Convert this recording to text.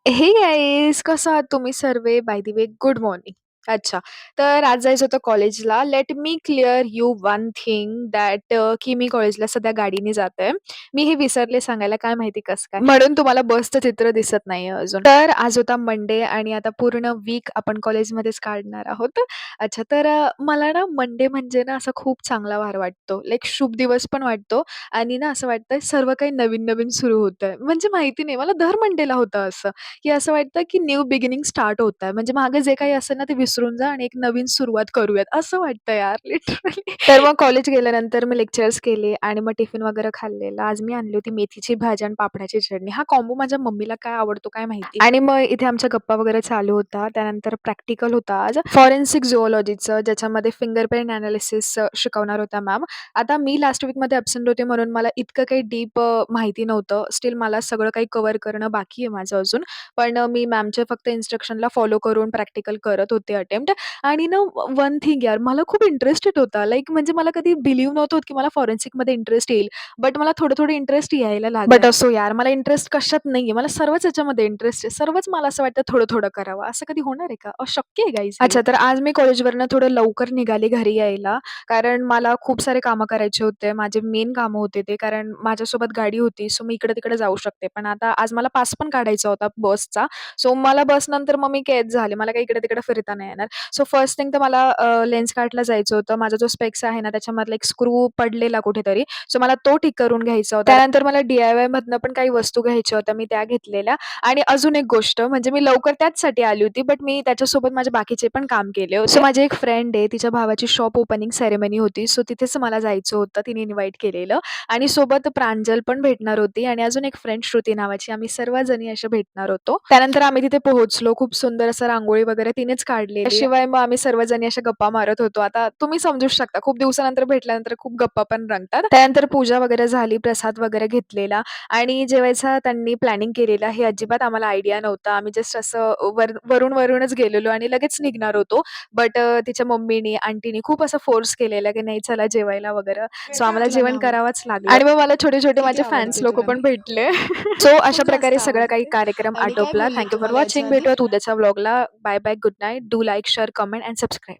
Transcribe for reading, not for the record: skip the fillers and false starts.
हे गाईज कसं आहात तुम्ही सर्वे? By the way good morning. अच्छा, तर आज जायचं होतं कॉलेजला. Let me clear you one thing that की मी कॉलेजला सध्या गाडीने जाते. मी हे विसरले सांगायला, काय माहिती कसं काय? म्हणून तुम्हाला बसचं चित्र दिसत नाहीये अजून. तर आज होता मंडे आणि आता पूर्ण वीक आपण कॉलेजमध्येच काढणार आहोत. अच्छा, तर मला ना मंडे म्हणजे ना असा खूप चांगला वार वाटतो. लाइक शुभ दिवस पण वाटतो आणि ना असं वाटतंय सर्व काही नवीन-नवीन सुरू होतंय. म्हणजे माहिती नाही मला दर मंडेला होतं असं. की असं वाटतं की न्यू बिगिनिंग स्टार्ट होत आहे. म्हणजे मागे जे काही असेल ना ते विसरून जा आणि एक नवीन सुरुवात करूयात असं वाटतं यार लिटरली. तर मग कॉलेज गेल्यानंतर मी लेक्चर्स केले आणि मग टिफिन वगैरे खाल्लेला. आज मी आणली होती मेथीची भाजी आणि पापडाची चटणी. हा कॉम्बो माझ्या मम्मीला काय आवडतो काय माहिती. आणि मग इथे आमच्या गप्पा वगैरे चालू होता. त्यानंतर प्रॅक्टिकल होता आज फॉरेन्सिक झूऑलॉजीचं ज्याच्यामध्ये फिंगरप्रिंट एनालिसिस शिकवणार होत्या मॅम. आता मी लास्ट वीकमध्ये ॲब्सेंट होते म्हणून मला इतकं काही डीप माहिती नव्हतं. स्टिल मला सगळं काही कव्हर करणं बाकी आहे माझं अजून. पण मी मॅमच्या फक्त इन्स्ट्रक्शनला फॉलो करून प्रॅक्टिकल करत होते अटेम्प्ट आणि ना वन थिंग यार मला खूप इंटरेस्टेड होता. लाइक म्हणजे मला कधी बिलीव्ह नव्हतं होत, की मला फॉरेन्सिकमध्ये इंटरेस्ट येईल. बट मला थोडं-थोडं इंटरेस्ट यायला लागलाय. बट असो यार मला इंटरेस्ट कशात नाहीये. मला सर्वच ह्याच्यामध्ये इंटरेस्ट आहे. सर्वच मला असं वाटतं थोडं-थोडं करावं. असं कधी होणार आहे का? अशक्य आहे गाईज अच्छा, तर आज मी कॉलेजवरनं थोडं लवकर निघाले घरी यायला. कारण मला खूप सारे कामं करायचे होते. माझे मेन कामं होते ते. कारण माझ्यासोबत गाडी होती. सो मी इकडे-तिकडे जाऊ शकते. पण आता आज मला पास पण काढायचा होता बसचा. सो मला बसनंतर मग मी कैद झाले. मला काही इकडे-तिकडे फिरता नाही येणार. सो फर्स्ट थिंग तर मला लेन्सकार्टला जायचं होतं. माझा जो स्पेक्स आहे ना, त्याच्यामधला एक स्क्रू पडलेला कुठेतरी. सो मला तो ठीक करून घ्यायचा होता. त्यानंतर मला डी-आय-वायमधनं पण काही वस्तू घ्यायच्या होत्या. मी त्या घेतलेल्या आणि अजून एक गोष्ट म्हणजे मी लवकर त्याचसाठी आली होती, बट मी त्याच्यासोबत माझे बाकीचे पण काम केले होते. सो माझी एक फ्रेंड आहे, तिच्या भावाची शॉप ओपनिंग सेरेमनी होती. सो तिथेच मला जायचं होतं. तिने इन्व्हाईट केलेलं आणि सोबत प्रांजल पण भेटणार होती आणि अजून एक फ्रेंड श्रुती नावाची. आम्ही सर्वजणी अशा भेटणार होतो. त्यानंतर आम्ही तिथे पोहोचलो. खूप सुंदर असं रांगोळी वगैरे तिनेच काढलेली. शिवाय मग आम्ही सर्वजणी अशा गप्पा मारत होतो. आता तुम्ही समजूच शकता खूप दिवसानंतर भेटल्यानंतर खूप गप्पा पण रंगतात. त्यानंतर पूजा वगैरे झाली, प्रसाद वगैरे घेतलेला आणि जेवायचा त्यांनी प्लॅनिंग केलेला हे अजिबात आम्हाला आयडिया नव्हता. आम्ही जस्ट असं वरून-वरूनच गेलेलो आणि लगेच निघणार होतो. बट तिच्या मम्मीनी, आंटीनी खूप असं फोर्स केलेला, की नाही चला जेवायला वगैरे. सो आम्हाला जेवण करावंच लागलं आणि मग मला छोटे-छोटे माझे फॅन्स लोकं पण भेटले. सो अशा प्रकारे सगळा काही कार्यक्रम आटोपला. Thank you for watching. भेटूयात उद्याच्या व्लॉगला. Bye bye. Good night. Do like, share, comment and subscribe.